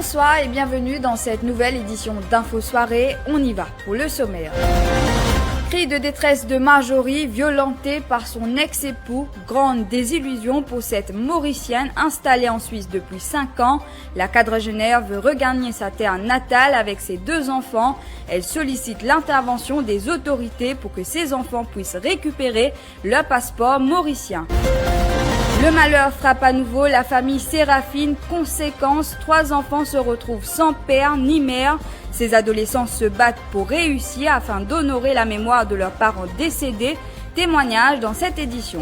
Bonsoir et bienvenue dans cette nouvelle édition d'Info Soirée. On y va pour le sommaire. Cri de détresse de Marjorie, violentée par son ex-époux. Grande désillusion pour cette Mauricienne installée en Suisse depuis 5 ans. La quadragénaire veut regagner sa terre natale avec ses 2 enfants. Elle sollicite l'intervention des autorités pour que ses enfants puissent récupérer leur passeport mauricien. Le malheur frappe à nouveau la famille Séraphine. Conséquence, 3 enfants se retrouvent sans père ni mère. Ces adolescents se battent pour réussir afin d'honorer la mémoire de leurs parents décédés. Témoignage dans cette édition.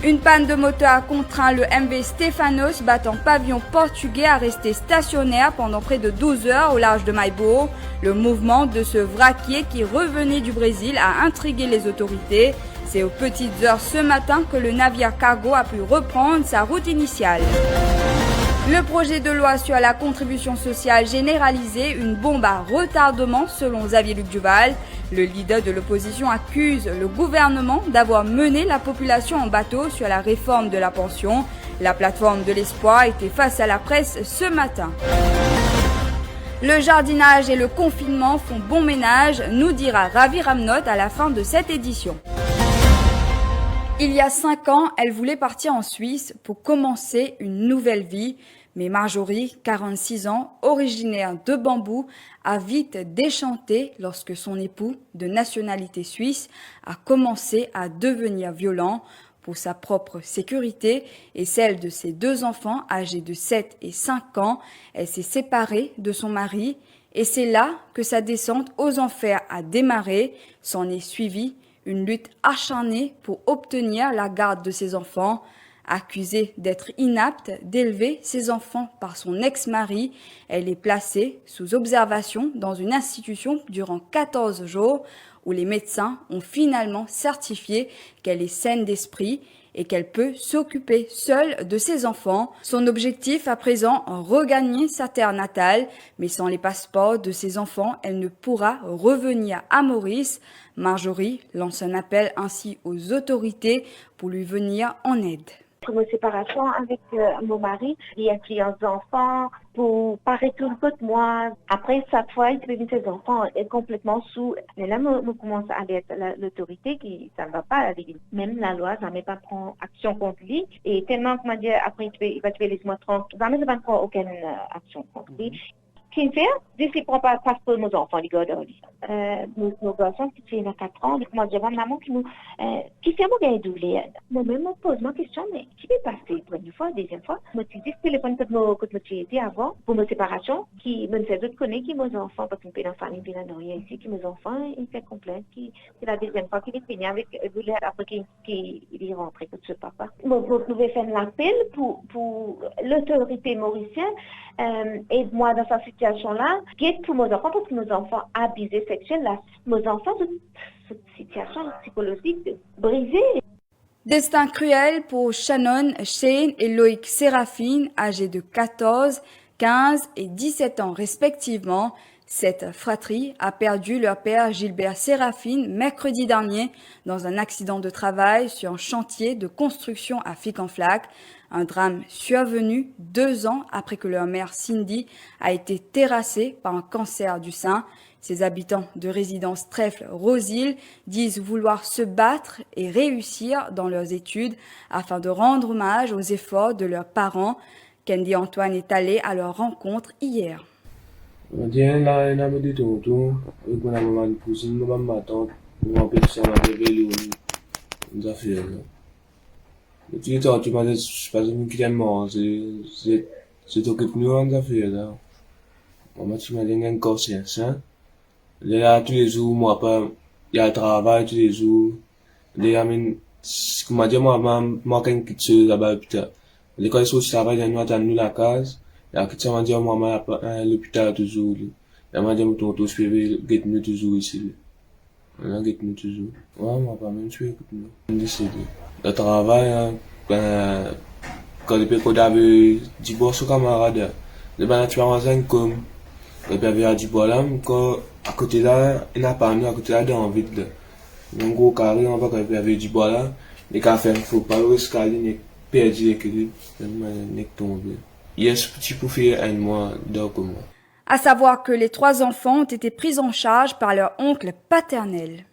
Une panne de moteur contraint le MV Stéphanos battant pavillon portugais à rester stationnaire pendant près de 12 heures au large de Maïbo. Le mouvement de ce vraquier qui revenait du Brésil a intrigué les autorités. C'est aux petites heures ce matin que le navire cargo a pu reprendre sa route initiale. Le projet de loi sur la contribution sociale généralisée, une bombe à retardement selon Xavier-Luc Duval. Le leader de l'opposition accuse le gouvernement d'avoir mené la population en bateau sur la réforme de la pension. La plateforme de l'espoir était face à la presse ce matin. Le jardinage et le confinement font bon ménage, nous dira Ravi Ramnot à la fin de cette édition. Il y a 5 ans, elle voulait partir en Suisse pour commencer une nouvelle vie. Mais Marjorie, 46 ans, originaire de Bambou, a vite déchanté lorsque son époux, de nationalité suisse, a commencé à devenir violent. Pour sa propre sécurité et celle de ses 2 enfants âgés de 7 et 5 ans, elle s'est séparée de son mari. Et c'est là que sa descente aux enfers a démarré. S'en est suivie une lutte acharnée pour obtenir la garde de ses enfants. Accusée d'être inapte d'élever ses enfants par son ex-mari, elle est placée sous observation dans une institution durant 14 jours où les médecins ont finalement certifié qu'elle est saine d'esprit et qu'elle peut s'occuper seule de ses enfants. Son objectif à présent, regagner sa terre natale, mais sans les passeports de ses enfants, elle ne pourra revenir à Maurice. Marjorie lance un appel ainsi aux autorités pour lui venir en aide. Pour ma séparation avec mon mari, il influence les enfants pour pas retourner contre moi. Après, cette fois, il devient ses enfants est complètement sous. Mais là, je commence à aller à l'autorité qui, ça ne va pas. Même la loi, ça ne va pas prendre action contre lui. Et tellement que m'a dit, après, il va tuer les mois 30. Ça ne va pas prendre aucune action contre lui. Qu'est-ce qu'il fait? Je ne prends pas le passeport de nos enfants, les gars. Nos garçons qui ont 4 ans, moi, je dis à maman qui fait mon gars douleur. Moi-même, je pose ma question, mais qui est passé première fois, deuxième fois? Je me dis, je téléphone que je été avant, pour ma séparation, qui me fait d'autres connaître qui mes enfants, parce que je suis dans la famille, je suis rien ici, qui mes enfants, ils fait complainte, c'est la deuxième fois qu'il est fini avec douleur après qu'il est rentré avec ce papa. Je pouvais faire un appel pour l'autorité mauricienne, aide-moi dans sa situation-là, guide pour mes enfants, parce que mes enfants abusés sexuels, là, mes enfants, cette situation psychologique brisée. Destin cruel pour Shannon, Shane et Loïc Séraphine, âgés de 14, 15 et 17 ans respectivement. Cette fratrie a perdu leur père Gilbert Séraphine mercredi dernier dans un accident de travail sur un chantier de construction à Fic-en-Flac. Un drame survenu 2 ans après que leur mère Cindy a été terrassée par un cancer du sein. Ces habitants de résidence Trèfle-Rosil disent vouloir se battre et réussir dans leurs études afin de rendre hommage aux efforts de leurs parents. Candy Antoine est allé à leur rencontre hier. Là, tous les jours, moi, pas, il y a le travail tous les jours. Là, comment dire, moi, quand je quitte là-bas, putain. L'école, c'est aussi travail, nous, attendons la case. Là, quitte ça, m'a dit, moi, à l'hôpital toujours, là, m'a dit, mon tonton, je peux get nous toujours ici, là, get nous toujours. Ouais, moi, pas même, je peux écouter nous. Décidé. Le travail, quand le péco d'avait dit, bon, ce camarade, le ban, tu vas en comme, et puis, il y a dit, bon, là, quand, à côté là, il n'a pas nous, à côté là, dans le vide, là. Donc, au carré, on va quand il y avait du bois là, les cafés, il faut pas le escalier, n'est perdu l'équilibre, n'est tombé. Yes, petit pour faire un mois d'or comme moi. À savoir que les 3 enfants ont été pris en charge par leur oncle paternel.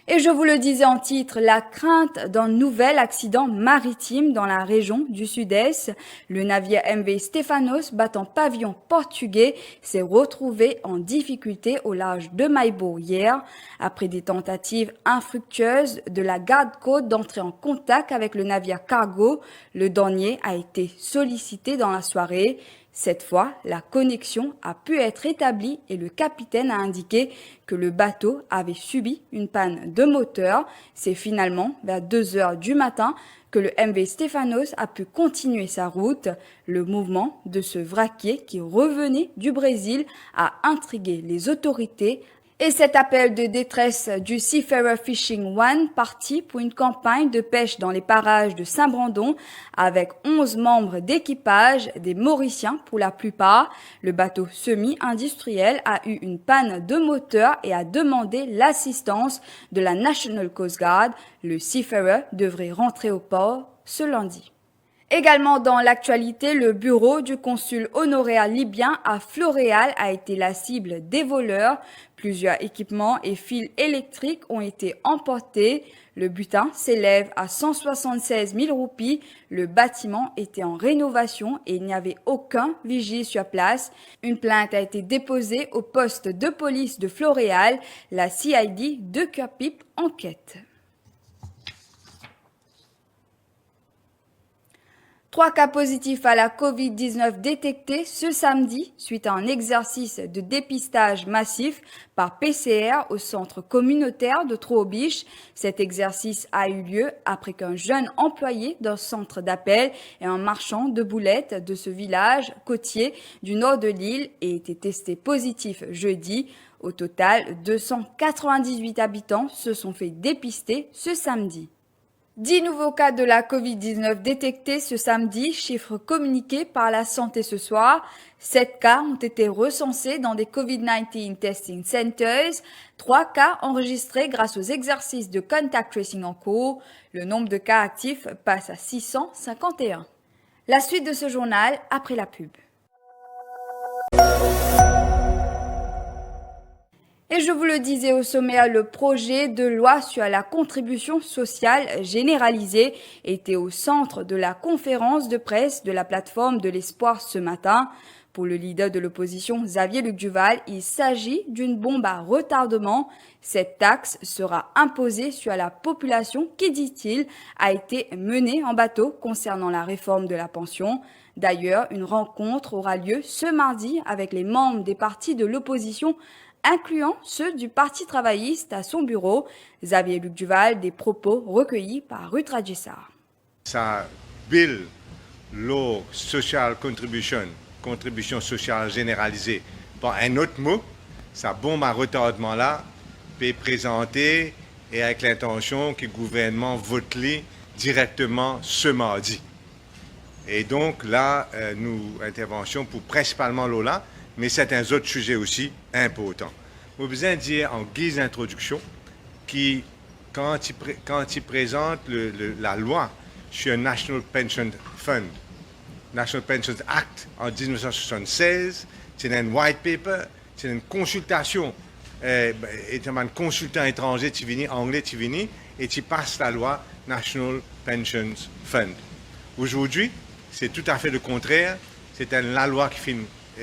Et je vous le disais en titre, la crainte d'un nouvel accident maritime dans la région du Sud-Est. Le navire MV Stefanos, battant pavillon portugais, s'est retrouvé en difficulté au large de Maibo hier, après des tentatives infructueuses de la garde-côte d'entrer en contact avec le navire cargo. Le dernier a été sollicité dans la soirée. Cette fois, la connexion a pu être établie et le capitaine a indiqué que le bateau avait subi une panne de moteur. C'est finalement vers 2 heures du matin que le MV Stefanos a pu continuer sa route. Le mouvement de ce vraquier qui revenait du Brésil a intrigué les autorités. Et cet appel de détresse du Seafarer Fishing One parti pour une campagne de pêche dans les parages de Saint-Brandon avec 11 membres d'équipage, des Mauriciens pour la plupart. Le bateau semi-industriel a eu une panne de moteur et a demandé l'assistance de la National Coast Guard. Le Seafarer devrait rentrer au port ce lundi. Également dans l'actualité, le bureau du consul honoraire libyen à Floréal a été la cible des voleurs. Plusieurs équipements et fils électriques ont été emportés. Le butin s'élève à 176 000 roupies. Le bâtiment était en rénovation et il n'y avait aucun vigile sur place. Une plainte a été déposée au poste de police de Floréal. La CID de Cœur-Pipe enquête. 3 cas positifs à la Covid-19 détectés ce samedi suite à un exercice de dépistage massif par PCR au centre communautaire de Trouobiche. Cet exercice a eu lieu après qu'un jeune employé d'un centre d'appel et un marchand de boulettes de ce village côtier du nord de l'île ait été testé positif jeudi. Au total, 298 habitants se sont fait dépister ce samedi. 10 nouveaux cas de la Covid-19 détectés ce samedi, chiffre communiqué par la santé ce soir. 7 cas ont été recensés dans des COVID-19 Testing Centers. 3 cas enregistrés grâce aux exercices de contact tracing en cours. Le nombre de cas actifs passe à 651. La suite de ce journal après la pub. Et je vous le disais au sommaire, le projet de loi sur la contribution sociale généralisée était au centre de la conférence de presse de la plateforme de l'espoir ce matin. Pour le leader de l'opposition, Xavier Luc Duval, il s'agit d'une bombe à retardement. Cette taxe sera imposée sur la population qui, dit-il, a été menée en bateau concernant la réforme de la pension. D'ailleurs, une rencontre aura lieu ce mardi avec les membres des partis de l'opposition incluant ceux du Parti travailliste à son bureau. Xavier Luc Duval, des propos recueillis par Ruth Radjessar. Ça bill law social contribution sociale généralisée, par un autre mot, ça bombe à retardement là, peut présenter et avec l'intention que le gouvernement vote directement ce mardi. Et donc là, nous intervention pour principalement là, mais certains autres sujets aussi importants. J'ai besoin de dire en guise d'introduction que quand il présente la loi sur le National Pension Fund, National Pensions Act en 1976, c'est un white paper, c'est une consultation, étant un consultant étranger, tu viens anglais, tu viens et tu passes la loi National Pensions Fund. Aujourd'hui, c'est tout à fait le contraire, c'est la loi qui fait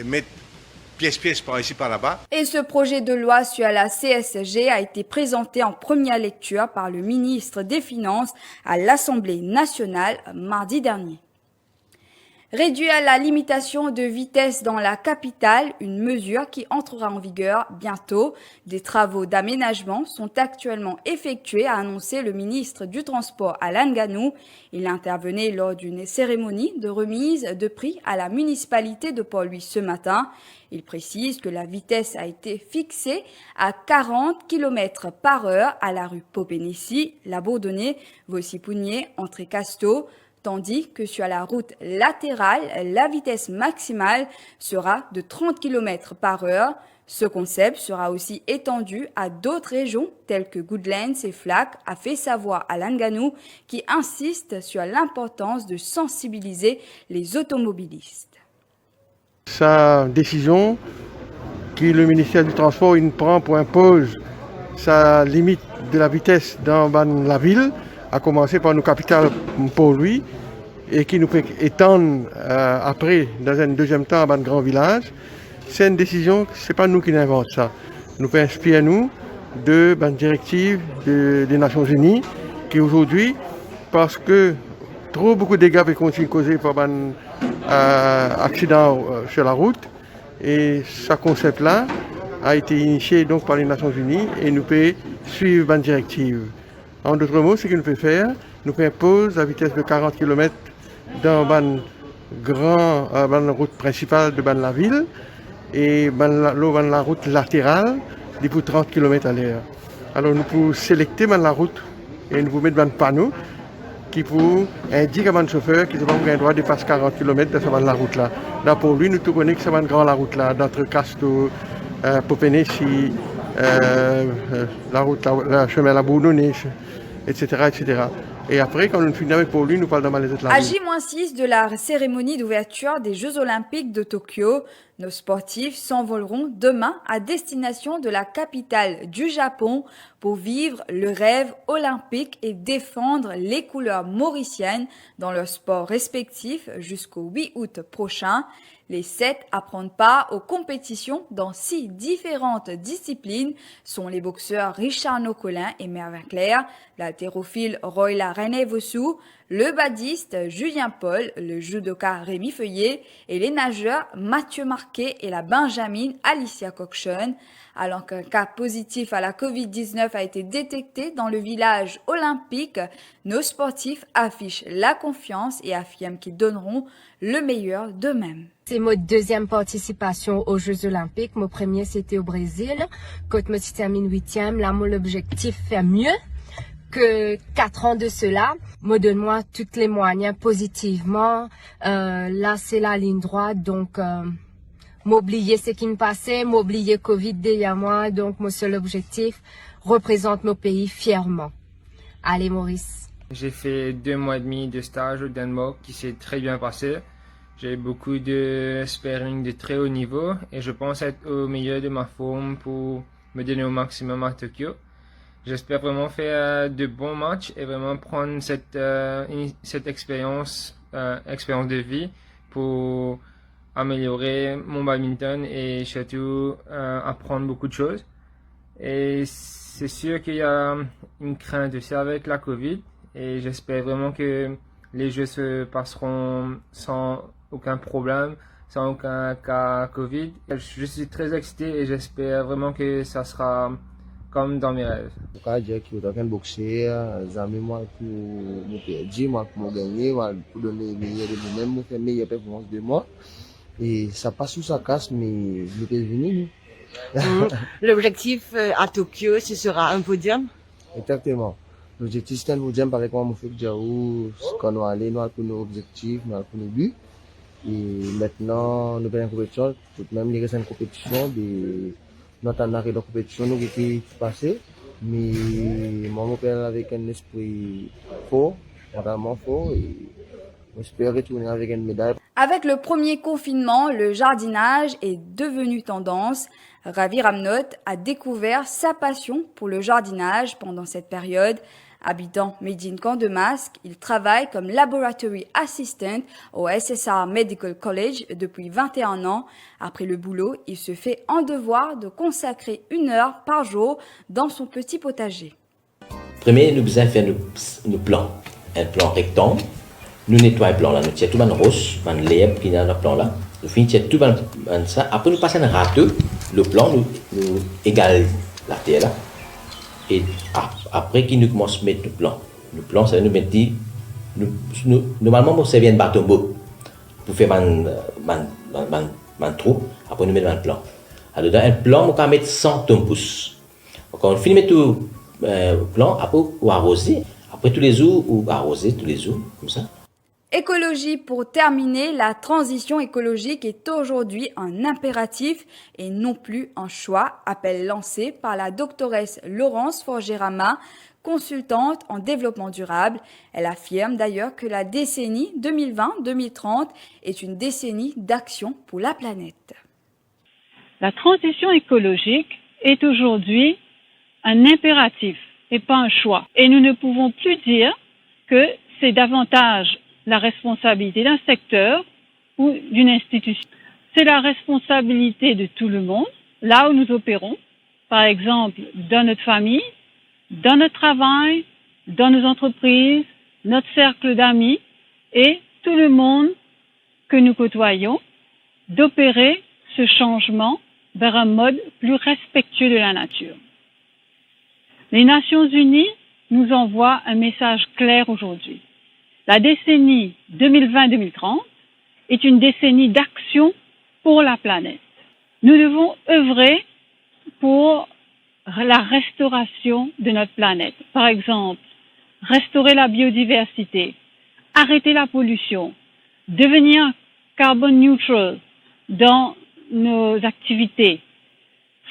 mettre pièce par ici, par là-bas. Et ce projet de loi sur la CSG a été présenté en première lecture par le ministre des Finances à l'Assemblée nationale mardi dernier. Réduire la limitation de vitesse dans la capitale, une mesure qui entrera en vigueur bientôt. Des travaux d'aménagement sont actuellement effectués, a annoncé le ministre du Transport Alain Ganou. Il intervenait lors d'une cérémonie de remise de prix à la municipalité de Port-Louis ce matin. Il précise que la vitesse a été fixée à 40 km par heure à la rue Popénécy, La Bourdonnais, Vaussy-Pougnier, entrée Casto, tandis que sur la route latérale, la vitesse maximale sera de 30 km par heure. Ce concept sera aussi étendu à d'autres régions telles que Goodlands et Flack, a fait savoir Alan Ganou, qui insiste sur l'importance de sensibiliser les automobilistes. Sa décision que le ministère du Transport prend pour imposer sa limite de la vitesse dans la ville, à commencer par nos capitales pour lui, et qui nous peut étendre après, dans un deuxième temps, à un grand village. C'est une décision, ce n'est pas nous qui l'inventons ça. Nous peut inspirer nous de la directive des Nations Unies, qui aujourd'hui, parce que trop beaucoup de dégâts peuvent continuer causés par un accident sur la route, et ce concept-là a été initié donc par les Nations Unies et nous peut suivre une directive. En d'autres mots, ce que nous peut faire, nous peut imposer la vitesse de 40 km dans la route principale de la ville et la route latérale de pour 30 km à l'heure. Alors nous pouvons sélecter la route et nous pouvons mettre un panneau qui pour indiquer à un chauffeur qu'il n'a pas le droit de dépasser 40 km dans la route là. Là pour lui, nous tout connaissons que c'est une grande la route là, d'entre Casto, Popéné, si la route, le chemin la Bourdonnais, etc., etc. Et après, quand nous finissons pour lui, nous parlons de les autres. À J-6 de la cérémonie d'ouverture des Jeux Olympiques de Tokyo, nos sportifs s'envoleront demain à destination de la capitale du Japon pour vivre le rêve olympique et défendre les couleurs mauriciennes dans leurs sports respectifs jusqu'au 8 août prochain. Les 7 à prendre part aux compétitions dans 6 différentes disciplines sont les boxeurs Richard Nocolin et Mervyn Claire, l'haltérophile Royla René-Vossou, le badiste Julien Paul, le judoka Rémi Feuillet et les nageurs Mathieu Marquet et la benjamine Alicia Cochon. Alors qu'un cas positif à la Covid-19 a été détecté dans le village olympique, nos sportifs affichent la confiance et affirment qu'ils donneront le meilleur d'eux-mêmes. C'est ma deuxième participation aux Jeux Olympiques. Mon premier, c'était au Brésil. Quand je termine 8e, là, mon objectif fait mieux que 4 ans de cela. Me donne-moi tous les moyens positivement. Là, c'est la ligne droite, donc m'oublier ce qui me passait, m'oublier Covid derrière moi. Donc, mon seul objectif, représente mon pays fièrement. Allez, Maurice. J'ai fait 2 mois et demi de stage au Danemark qui s'est très bien passé. J'ai beaucoup de sparring de très haut niveau et je pense être au milieu de ma forme pour me donner au maximum à Tokyo. J'espère vraiment faire de bons matchs et vraiment prendre cette expérience de vie pour améliorer mon badminton et surtout apprendre beaucoup de choses. Et c'est sûr qu'il y a une crainte aussi avec la Covid et j'espère vraiment que les Jeux se passeront sans aucun problème, sans aucun cas Covid. Je suis très excité et j'espère vraiment que ça sera comme dans mes rêves. En tout cas, je suis un boxeur, j'aime moi pour me perdre, moi pour me gagner, pour donner le meilleur de moi-même, pour faire une meilleure performance de moi. Et ça passe sous sa casse, mais nous sommes venus. L'objectif à Tokyo, ce sera un podium? Exactement. L'objectif c'est un podium par exemple, on fait que quand on aller, nous allons pour nos objectifs, nous allons pour nos buts. Et maintenant, nous faisons une compétition, tout de même, il reste une compétition, nous attendons arrêt de la compétition, nous qui passé, mais moi, je m'appelle avec un esprit fort, vraiment fort, et j'espère retourner avec une médaille. Avec le premier confinement, le jardinage est devenu tendance. Ravi Ramnot a découvert sa passion pour le jardinage pendant cette période. Habitant Médine Camp de Masque, il travaille comme laboratory assistant au SSR Medical College depuis 21 ans. Après le boulot, il se fait en devoir de consacrer 1 heure par jour dans son petit potager. Premier, nous devons faire nos plans. Un plan rectangle. Nous nettoyons le plan là. Nous tirons tout le rose, le lait qui est dans le plan là. Nous finissons tout ça. Après, nous passons un râteau. Le plan, nous égale la terre là. Et après, qui nous commence à mettre le plan. Le plan, ça nous met normalement, on servait un bâton beau pour faire un trou. Après, nous mettons un plan. Alors, dans un plan, on peut mettre 100 tonnes pouces. Quand on finit de mettre tout le plan, après, on arroser. Après, tous les jours, on arroser tous les jours, comme ça. Écologie pour terminer, la transition écologique est aujourd'hui un impératif et non plus un choix, appel lancé par la doctoresse Laurence Forgerama, consultante en développement durable. Elle affirme d'ailleurs que la décennie 2020-2030 est une décennie d'action pour la planète. La transition écologique est aujourd'hui un impératif et pas un choix. Et nous ne pouvons plus dire que c'est davantage la responsabilité d'un secteur ou d'une institution. C'est la responsabilité de tout le monde, là où nous opérons, par exemple dans notre famille, dans notre travail, dans nos entreprises, notre cercle d'amis et tout le monde que nous côtoyons, d'opérer ce changement vers un mode plus respectueux de la nature. Les Nations Unies nous envoient un message clair aujourd'hui. La décennie 2020-2030 est une décennie d'action pour la planète. Nous devons œuvrer pour la restauration de notre planète. Par exemple, restaurer la biodiversité, arrêter la pollution, devenir carbone neutral dans nos activités,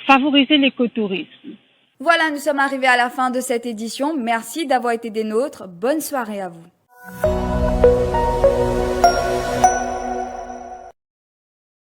favoriser l'écotourisme. Voilà, nous sommes arrivés à la fin de cette édition. Merci d'avoir été des nôtres. Bonne soirée à vous.